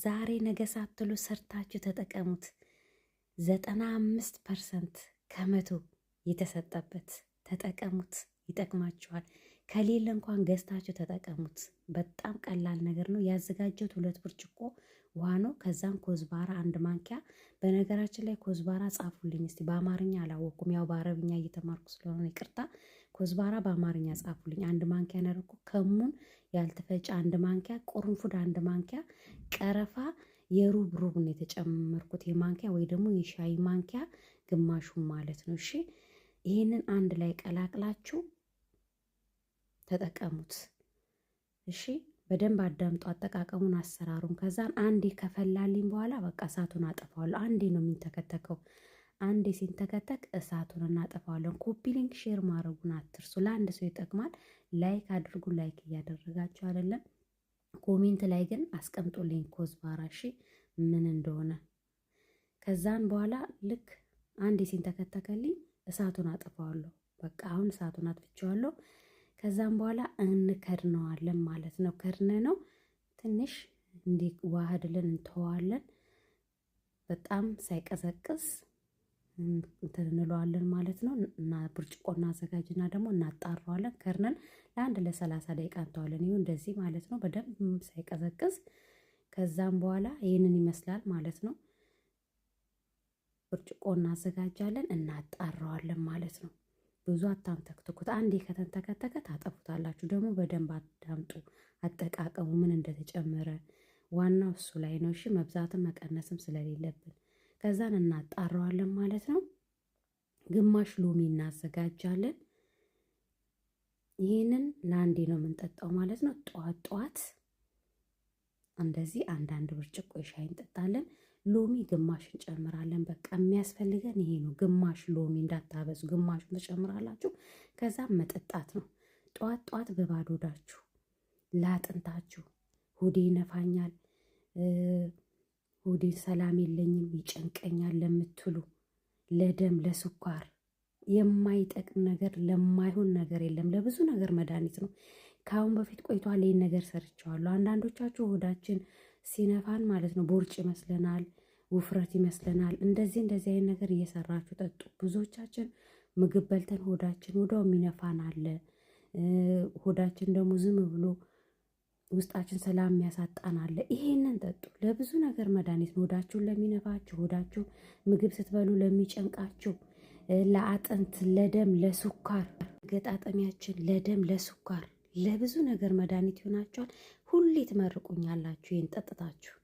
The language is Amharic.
ዛሬ ነገ ሳትሉ ሰርታችሁ ተጠቀሙት። 95% ከመቶ የተሰጠበት ተጠቀሙት፣ ይጠቅማችኋል። ከሌለ እንኳን ገዝታችሁ ተጠቀሙት። በጣም ቀላል ነገር ነው። ያዘጋጀሁት 2 ብርጭቆ ውሃ ነው። ከዛም ኮዝባራ 1 ማንኪያ። በነገራችን ላይ ኮዝባራ ጻፉልኝ እስቲ፣ በአማርኛ አላወኩም። ያው በአረብኛ እየተማርኩ ስለሆነ ይቅርታ። ኮዝባራ በአማርኛ ጻፉልኝ። 1 ማንኪያ ነርኩ። ከሙን ያልተፈጨ 1 ማንኪያ፣ ቁርንፉድ 1 ማንኪያ፣ ቀረፋ የሩብ ነው የተጨመርኩት፣ የማንኪያ ወይ ደግሞ የሻይ ማንኪያ ግማሹን ማለት ነው። እሺ ይህንን አንድ ላይ ቀላቅላችሁ ተጠቀሙት። እሺ በደንብ አዳምጡ አጠቃቀሙን፣ አሰራሩን። ከዛን አንዴ ከፈላልኝ በኋላ በቃ እሳቱን አጠፋዋለሁ። አንዴ ነው የሚንተከተከው። አንዴ ሲንተከተክ እሳቱን እናጠፋዋለን። ኮፒ ሊንክ ሼር ማድረጉን አትርሱ። ለአንድ ሰው ይጠቅማል። ላይክ አድርጉ። ላይክ እያደረጋችሁ አይደለም፣ ኮሜንት ላይ ግን አስቀምጡልኝ ኮዝባራ እሺ ምን እንደሆነ። ከዛን በኋላ ልክ አንዴ ሲንተከተከልኝ እሳቱን አጠፋዋለሁ። በቃ አሁን እሳቱን አጥፍቼዋለሁ። ከዛም በኋላ እንከድነዋለን ማለት ነው። ከድነ ነው ትንሽ እንዲዋሃድልን እንተዋለን። በጣም ሳይቀዘቅዝ እንትን እንለዋለን ማለት ነው። እና ብርጭቆ እናዘጋጅና ደግሞ እናጣራዋለን። ከድነን ለአንድ ለ30 ደቂቃ እንተዋለን። ይሁን እንደዚህ ማለት ነው፣ በደንብ ሳይቀዘቅዝ። ከዛም በኋላ ይህንን ይመስላል ማለት ነው። ብርጭቆ እናዘጋጃለን፣ እናጣራዋለን ማለት ነው። ብዙ አታንተክትኩት። አንዴ ከተንተከተከ ታጠፉታላችሁ። ደግሞ በደንብ አዳምጡ አጠቃቀሙ ምን እንደተጨመረ። ዋናው እሱ ላይ ነው። እሺ መብዛትም መቀነስም ስለሌለብን ከዛን እናጣራዋለን ማለት ነው። ግማሽ ሎሚ እናዘጋጃለን። ይህንን ለአንዴ ነው የምንጠጣው ማለት ነው። ጠዋት ጠዋት እንደዚህ 1 ብርጭቆ ሻይ እንጠጣለን። ሎሚ ግማሽ እንጨምራለን። በቃ የሚያስፈልገን ይሄ ነው። ግማሽ ሎሚ እንዳታበዙ፣ ግማሹን ትጨምራላችሁ። ከዛም መጠጣት ነው። ጠዋት ጠዋት በባዶ ሆዳችሁ ላጥንታችሁ፣ ሆዴ ይነፋኛል፣ ሆዴ ሰላም የለኝም፣ ይጨንቀኛል ለምትሉ፣ ለደም ለስኳር የማይጠቅም ነገር ለማይሆን ነገር የለም። ለብዙ ነገር መድኃኒት ነው። ከአሁን በፊት ቆይቷል ይህን ነገር ሰርቸዋለሁ። አንዳንዶቻችሁ ሆዳችን ሲነፋን ማለት ነው ቦርጭ ይመስለናል፣ ውፍረት ይመስለናል። እንደዚህ አይነት ነገር እየሰራችሁ ጠጡ። ብዙዎቻችን ምግብ በልተን ሆዳችን ወዲያው የሚነፋን አለ። ሆዳችን ደግሞ ዝም ብሎ ውስጣችን ሰላም የሚያሳጣን አለ። ይሄንን ጠጡ። ለብዙ ነገር መድኃኒት ነው። ሆዳችሁን ለሚነፋችሁ፣ ሆዳችሁ ምግብ ስትበሉ ለሚጨንቃችሁ፣ ለአጥንት፣ ለደም፣ ለስኳር ገጣጠሚያችን፣ ለደም፣ ለስኳር፣ ለብዙ ነገር መድኃኒት ይሆናችኋል። ሁሌ ትመርቁኛላችሁ ይህን ጠጥታችሁ።